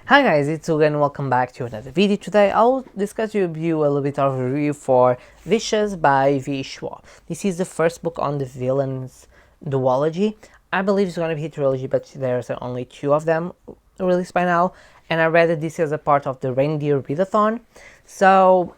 Hi guys, it's Uga and welcome back to another video. Today I'll discuss with you a little bit of a review for Vicious by Schwab. This is the first book on the villains duology. I believe it's going to be a trilogy, but there's only two of them released by now. And I read that this is a part of the Reindeer Readathon. So,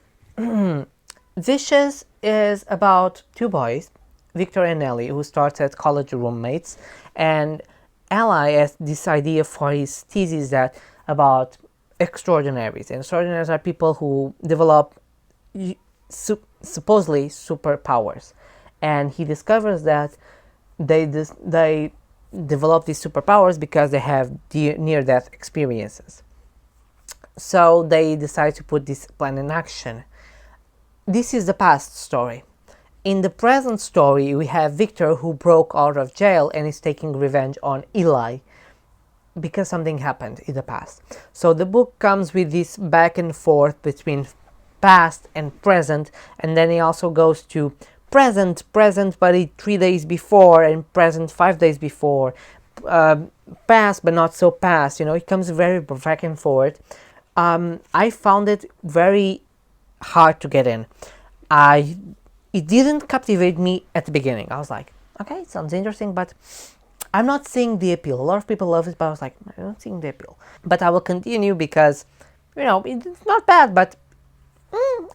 Vicious is about two boys, Victor and Ellie, who started college roommates, and Ally has this idea for his thesis that about extraordinaries. And extraordinaries are people who develop supposedly superpowers. And he discovers that they develop these superpowers because they have near-death experiences. So they decide to put this plan in action. This is the past story. In the present story, we have Victor, who broke out of jail and is taking revenge on Eli because something happened in the past. So the book comes with this back and forth between past and present, and then it also goes to present, but 3 days before, and present 5 days before, past but not so past. You know, it comes very back and forth. I found it very hard to get in. It didn't captivate me at the beginning. I was like, okay, it sounds interesting, but I'm not seeing the appeal. A lot of people love it, but I was like, I'm not seeing the appeal. But I will continue because, you know, it's not bad, but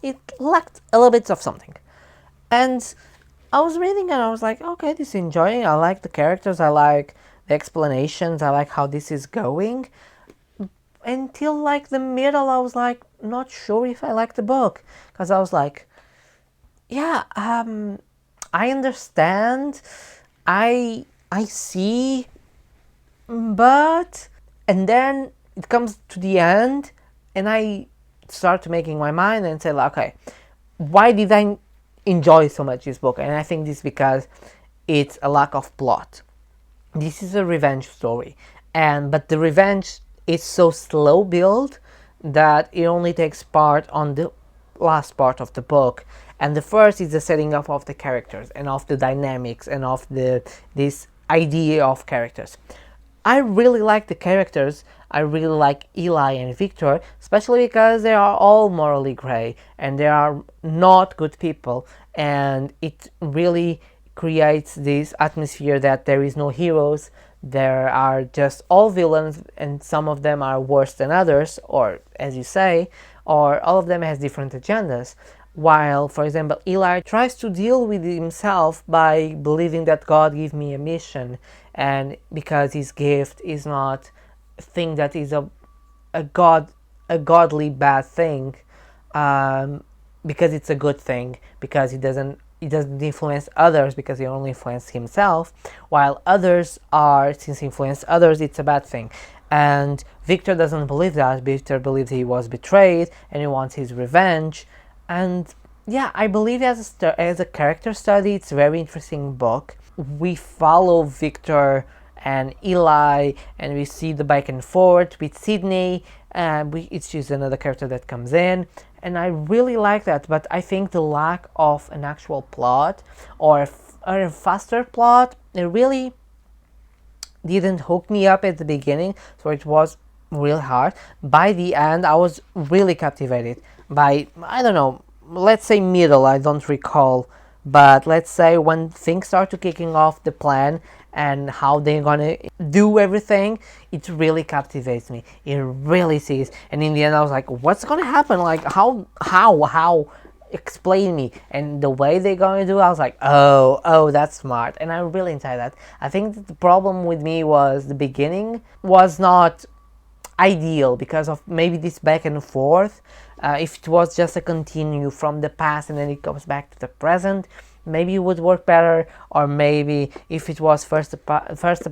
it lacked a little bit of something. And I was reading and I was like, okay, this is enjoying. I like the characters. I like the explanations. I like how this is going. Until like the middle, I was like, not sure if I like the book. Because I was like, yeah, I understand. I see, but, and then it comes to the end and I start making my mind and say, like, okay, why did I enjoy so much this book? And I think this is because it's a lack of plot. This is a revenge story, but the revenge is so slow build that it only takes part on the last part of the book. And the first is the setting up of the characters and of the dynamics and of this idea of characters. I really like the characters. I really like Eli and Victor, especially because they are all morally gray and they are not good people, and it really creates this atmosphere that there is no heroes. There are just all villains, and some of them are worse than others, or as you say, or all of them has different agendas. While, for example, Eli tries to deal with himself by believing that God gave me a mission, and because his gift is not a thing that is a godly bad thing, because it's a good thing, because he doesn't influence others, because he only influences himself, while others are, since he influenced others, it's a bad thing. And Victor doesn't believe that. Victor believes he was betrayed and he wants his revenge. And yeah, I believe as a character study, it's a very interesting book. We follow Victor and Eli, and we see the back and forth with Sydney, and it's just another character that comes in, and I really like that. But I think the lack of an actual plot or a faster plot, it really didn't hook me up at the beginning, so it was real hard. By the end, I was really captivated. By, I don't know, let's say middle, I don't recall, but let's say when things start to kicking off the plan and how they're gonna do everything, it really captivates me. It really sees. And in the end, I was like, what's gonna happen? Like, how? Explain me. And the way they're going to do, I was like, oh, that's smart. And I really enjoy that. I think that the problem with me was the beginning was not ideal because of maybe this back and forth. If it was just a continue from the past and then it comes back to the present, maybe it would work better. Or maybe if it was first the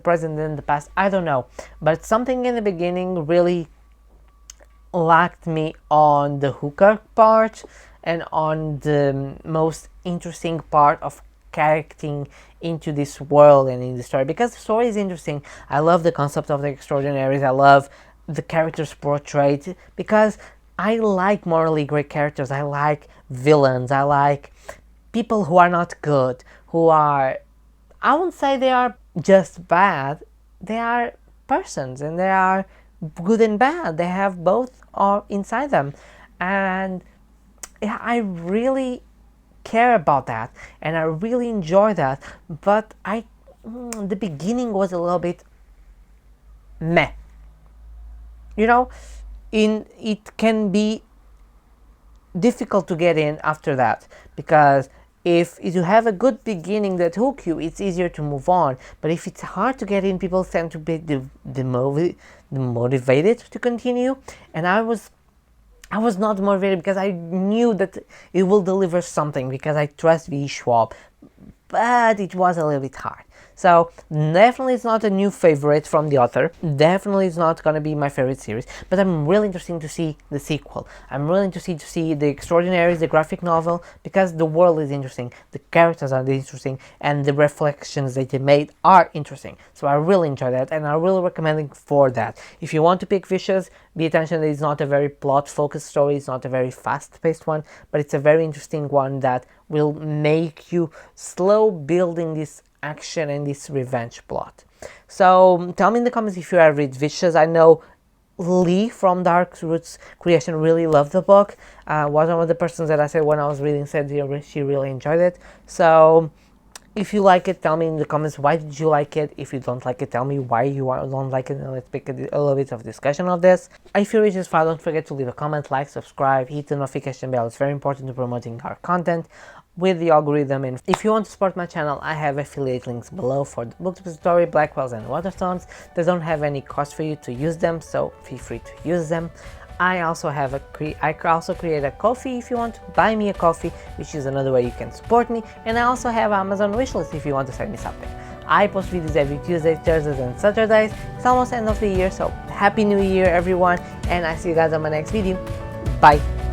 present then the past, I don't know. But something in the beginning really lacked me on the hooker part and on the most interesting part of charactering into this world and in the story, because the story is interesting. I love the concept of the extraordinaries. I love the characters portrayed, because I like morally great characters. I like villains. I like people who are not good, who are, I won't say they are just bad, they are persons and they are good and bad. They have both are inside them, and yeah, I really care about that, and I really enjoy that. But the beginning was a little bit meh. You know, it can be difficult to get in after that, because if you have a good beginning that hook you, it's easier to move on. But if it's hard to get in, people tend to be demotivated to continue. And I was not motivated, because I knew that it will deliver something, because I trust V. Schwab, but it was a little bit hard. So definitely it's not a new favorite from the author. Definitely it's not going to be my favorite series, but I'm really interested to see the sequel. I'm really interested to see The Extraordinaries, the graphic novel, because the world is interesting, the characters are interesting, and the reflections that they made are interesting. So I really enjoy that, and I really recommend it for that. If you want to pick Vicious, be attention that it's not a very plot-focused story, it's not a very fast-paced one, but it's a very interesting one that will make you slow building this action and this revenge plot. So tell me in the comments if you have read Vicious. I know Lee from Dark Roots Creation really loved the book. Was one of the persons that I said when I was reading said she really enjoyed it. So if you like it, tell me in the comments why did you like it. If you don't like it, tell me why you don't like it, and let's pick a little bit of discussion of this. If you reach this far, don't forget to leave a comment, like, subscribe, hit the notification bell. It's very important to promoting our content with the algorithm. And if you want to support my channel, I have affiliate links below for the booktube story, Blackwells and Waterstones. They don't have any cost for you to use them, so feel free to use them. I also have I also create a coffee if you want to buy me a coffee, which is another way you can support me. And I also have Amazon wishlist if you want to send me something. I post videos every Tuesdays, Thursdays and Saturdays. It's almost end of the year, so happy new year everyone, and I see you guys on my next video. Bye.